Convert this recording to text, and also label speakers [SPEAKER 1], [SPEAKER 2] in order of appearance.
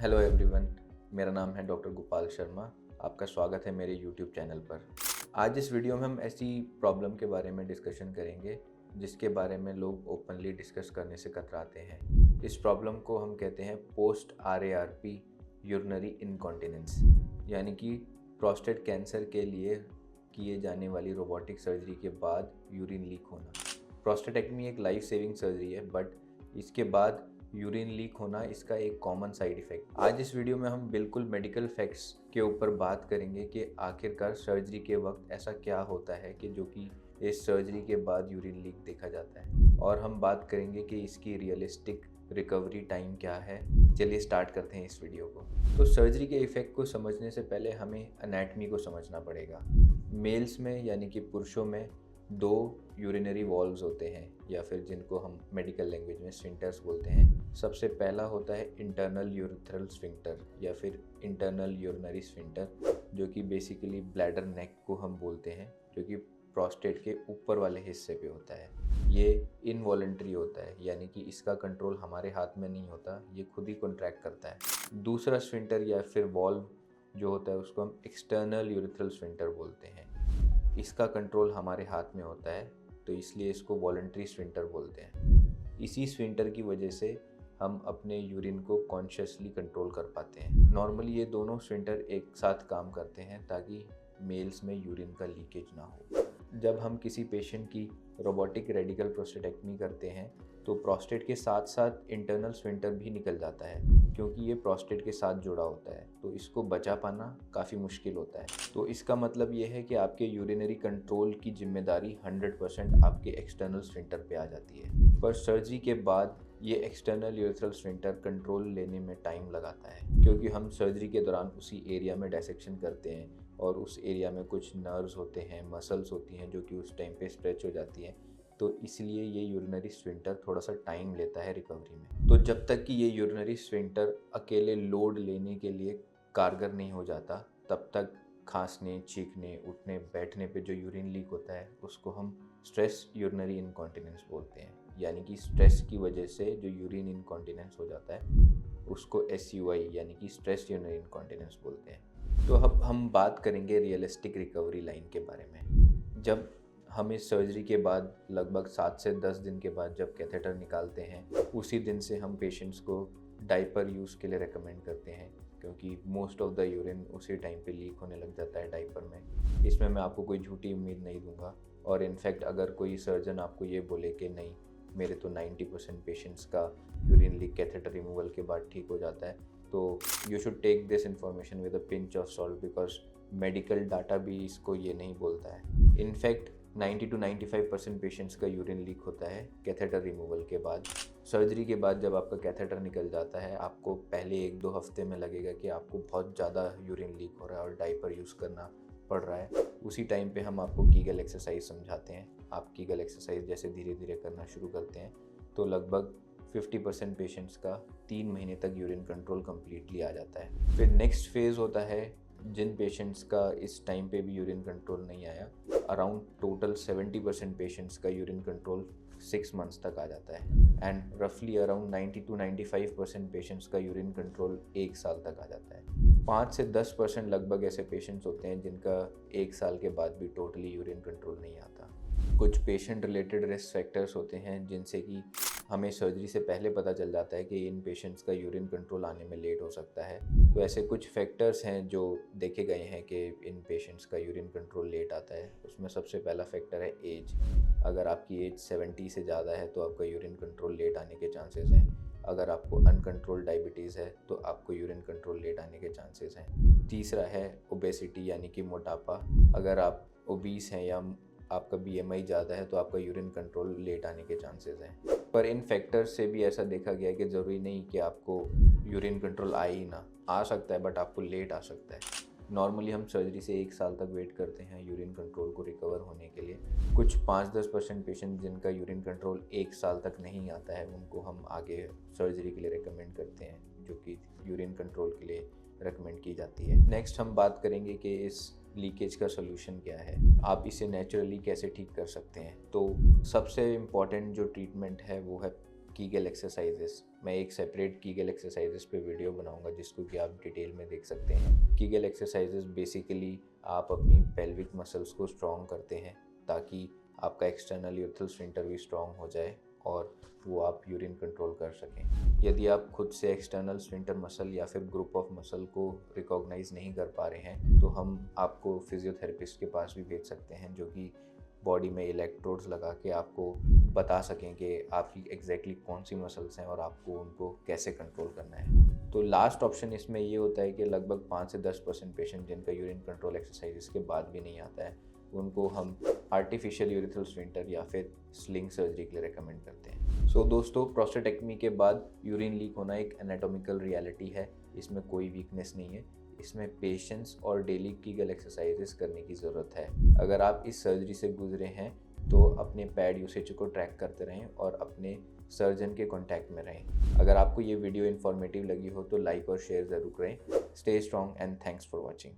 [SPEAKER 1] Hello everyone, मेरा नाम है डॉक्टर गोपाल शर्मा। आपका स्वागत है मेरे यूट्यूब चैनल पर। आज इस वीडियो में हम ऐसी प्रॉब्लम के बारे में डिस्कशन करेंगे जिसके बारे में लोग ओपनली डिस्कस करने से कतराते हैं। इस प्रॉब्लम को हम कहते हैं पोस्ट RARP यूरिनरी इनकॉन्टिनेंस, यानी कि प्रोस्टेट कैंसर के लिए किए जाने वाली रोबोटिक सर्जरी के बाद यूरिन लीक होना। प्रोस्टेटेक्टमी एक लाइफ सेविंग सर्जरी है, बट इसके बाद यूरिन लीक होना इसका एक कॉमन साइड इफ़ेक्ट। आज इस वीडियो में हम बिल्कुल मेडिकल फैक्ट्स के ऊपर बात करेंगे कि आखिरकार सर्जरी के वक्त ऐसा क्या होता है कि जो कि इस सर्जरी के बाद यूरिन लीक देखा जाता है, और हम बात करेंगे कि इसकी रियलिस्टिक रिकवरी टाइम क्या है। चलिए स्टार्ट करते हैं इस वीडियो को। तो सर्जरी के इफ़ेक्ट को समझने से पहले हमें एनाटमी को समझना पड़ेगा। मेल्स में यानी कि पुरुषों में दो यूरिनरी वॉल्व्स होते हैं, या फिर जिनको हम मेडिकल लैंग्वेज में स्फिंक्टर्स बोलते हैं। सबसे पहला होता है इंटरनल यूरिथ्रल स्फिंक्टर या फिर इंटरनल यूरिनरी स्फिंक्टर, जो कि बेसिकली ब्लैडर नेक को हम बोलते हैं, जो कि प्रोस्टेट के ऊपर वाले हिस्से पे होता है। ये इनवॉलेंट्री होता है, यानी कि इसका कंट्रोल हमारे हाथ में नहीं होता, ये खुद ही कॉन्ट्रैक्ट करता है। दूसरा स्फिंक्टर या फिर वॉल्व जो होता है उसको हम एक्सटर्नल यूरिथ्रल स्फिंक्टर बोलते हैं। इसका कंट्रोल हमारे हाथ में होता है, तो इसलिए इसको वॉलंटरी स्फिंक्टर बोलते हैं। इसी स्फिंक्टर की वजह से हम अपने यूरिन को कॉन्शियसली कंट्रोल कर पाते हैं। नॉर्मली ये दोनों स्फिंक्टर एक साथ काम करते हैं ताकि मेल्स में यूरिन का लीकेज ना हो। जब हम किसी पेशेंट की रोबोटिक रेडिकल प्रोस्टेटेक्टमी करते हैं तो प्रोस्टेट के साथ साथ इंटरनल स्फिंक्टर भी निकल जाता है, क्योंकि ये प्रोस्टेट के साथ जुड़ा होता है, तो इसको बचा पाना काफ़ी मुश्किल होता है। तो इसका मतलब ये है कि आपके यूरिनरी कंट्रोल की जिम्मेदारी 100% आपके एक्सटर्नल स्फिंक्टर पे आ जाती है। पर सर्जरी के बाद ये एक्सटर्नल यूरिथ्रल स्फिंक्टर कंट्रोल लेने में टाइम लगाता है, क्योंकि हम सर्जरी के दौरान उसी एरिया में डायसेक्शन करते हैं और उस एरिया में कुछ नर्व्स होते हैं, मसल्स होती हैं जो कि उस टाइम पे स्ट्रेच हो जाती हैं। तो इसलिए ये यूरिनरी स्फिंक्टर थोड़ा सा टाइम लेता है रिकवरी में। तो जब तक कि ये यूरिनरी स्फिंक्टर अकेले लोड लेने के लिए कारगर नहीं हो जाता, तब तक खांसने, चीखने, उठने बैठने पे जो यूरिन लीक होता है उसको हम स्ट्रेस यूरिनरी इनकॉन्टिनेंस बोलते हैं। यानी कि स्ट्रेस की वजह से जो यूरिन इनकॉन्टिनेंस हो जाता है उसको SUI यानी कि स्ट्रेस यूरिनरी इनकॉन्टिनेंस बोलते हैं। तो अब हम बात करेंगे रियलिस्टिक रिकवरी लाइन के बारे में। जब हम इस सर्जरी के बाद लगभग 7 से 10 दिन के बाद जब कैथेटर निकालते हैं, उसी दिन से हम पेशेंट्स को डाइपर यूज़ के लिए रेकमेंड करते हैं, क्योंकि मोस्ट ऑफ द यूरिन उसी टाइम पे लीक होने लग जाता है डाइपर में। इसमें मैं आपको कोई झूठी उम्मीद नहीं दूंगा, और इनफैक्ट अगर कोई सर्जन आपको ये बोले कि नहीं मेरे तो 90% पेशेंट्स का यूरिन लीक कैथेटर रिमूवल के बाद ठीक हो जाता है, तो you should take this information with a pinch of salt, because medical data भी इसको ये नहीं बोलता है। इनफैक्ट 90 to 95% पेशेंट्स का यूरिन लीक होता है कैथेटर रिमूवल के बाद। सर्जरी के बाद जब आपका कैथेटर निकल जाता है, आपको पहले 1-2 हफ्ते में लगेगा कि आपको बहुत ज़्यादा यूरिन लीक हो रहा है और डाइपर यूज़ करना पड़ रहा है। उसी टाइम पे हम आपको कीगल एक्सरसाइज समझाते हैं। आप कीगल एक्सरसाइज जैसे धीरे धीरे करना शुरू करते हैं तो लगभग 50% पेशेंट्स का 3 महीने तक यूरिन कंट्रोल कम्प्लीटली आ जाता है। फिर नेक्स्ट फेज़ होता है जिन पेशेंट्स का इस टाइम पे भी यूरिन कंट्रोल नहीं आया। अराउंड टोटल 70% पेशेंट्स का यूरिन कंट्रोल 6 मंथ्स तक आ जाता है, एंड रफली अराउंड 90 to 95% पेशेंट्स का यूरिन कंट्रोल 1 साल तक आ जाता है। 5 से 10% लगभग ऐसे पेशेंट्स होते हैं जिनका 1 साल के बाद भी टोटली यूरिन कंट्रोल नहीं आता। कुछ पेशेंट रिलेटेड रिस्क फैक्टर्स होते हैं जिनसे कि हमें सर्जरी से पहले पता चल जाता है कि इन पेशेंट्स का यूरिन कंट्रोल आने में लेट हो सकता है। तो ऐसे कुछ फैक्टर्स हैं जो देखे गए हैं कि इन पेशेंट्स का यूरिन कंट्रोल लेट आता है। उसमें सबसे पहला फैक्टर है एज। अगर आपकी एज 70 से ज़्यादा है तो आपका यूरिन कंट्रोल लेट आने के चांसेस हैं। अगर आपको अनकंट्रोल्ड डायबिटीज़ है तो आपको यूरिन कंट्रोल लेट आने के चांसेस हैं। तीसरा है ओबेसिटी यानी कि मोटापा। अगर आप ओबीस हैं या आपका BMI ज़्यादा है तो आपका यूरिन कंट्रोल लेट आने के चांसेस हैं। पर इन फैक्टर्स से भी ऐसा देखा गया है कि ज़रूरी नहीं कि आपको यूरिन कंट्रोल आए ही ना, आ सकता है बट आपको लेट आ सकता है। नॉर्मली हम सर्जरी से 1 साल तक वेट करते हैं यूरिन कंट्रोल को रिकवर होने के लिए। कुछ 5-10% पेशेंट जिनका यूरिन कंट्रोल 1 साल तक नहीं आता है उनको हम आगे सर्जरी के लिए रिकमेंड करते हैं, जो कि यूरिन कंट्रोल के लिए रिकमेंड की जाती है। नेक्स्ट हम बात करेंगे कि इस लीकेज का सोल्यूशन क्या है, आप इसे नेचुरली कैसे ठीक कर सकते हैं। तो सबसे इम्पॉर्टेंट जो ट्रीटमेंट है वो है कीगल एक्सरसाइजेस, मैं एक सेपरेट कीगल एक्सरसाइजेस पे वीडियो बनाऊंगा जिसको कि आप डिटेल में देख सकते हैं। कीगल एक्सरसाइजेस बेसिकली आप अपनी पेल्विक मसल्स को स्ट्रॉन्ग करते हैं ताकि आपका एक्सटर्नल यूरेथ्रल स्फिंक्टर भी स्ट्रॉन्ग हो जाए और वो आप यूरिन कंट्रोल कर सकें। यदि आप खुद से एक्सटर्नल स्फिंक्टर मसल या फिर ग्रुप ऑफ मसल को रिकॉग्नाइज नहीं कर पा रहे हैं तो हम आपको फिजियोथेरेपिस्ट के पास भी भेज सकते हैं जो कि बॉडी में इलेक्ट्रोड्स लगा के आपको बता सकें कि आपकी एग्जैक्टली कौन सी मसल्स हैं और आपको उनको कैसे कंट्रोल करना है। तो लास्ट ऑप्शन इसमें ये होता है कि लगभग 5 से 10% पेशेंट जिनका यूरिन कंट्रोल एक्सरसाइजेस के बाद भी नहीं आता है उनको हम आर्टिफिशियल यूरेथ्रल स्फिंक्टर या फिर स्लिंग सर्जरी के लिए रेकमेंड करते हैं। सो दोस्तों, प्रोस्टेटेक्टमी के बाद यूरिन लीक होना एक एनाटॉमिकल रियलिटी है, इसमें कोई वीकनेस नहीं है। इसमें पेशेंस और डेली कीगल एक्सरसाइजेस करने की ज़रूरत है। अगर आप इस सर्जरी से गुजरे हैं तो अपने पैड यूसेज को ट्रैक करते रहें और अपने सर्जन के कांटेक्ट में रहें। अगर आपको ये वीडियो इन्फॉर्मेटिव लगी हो तो लाइक और शेयर ज़रूर करें। Stay strong and thanks for watching.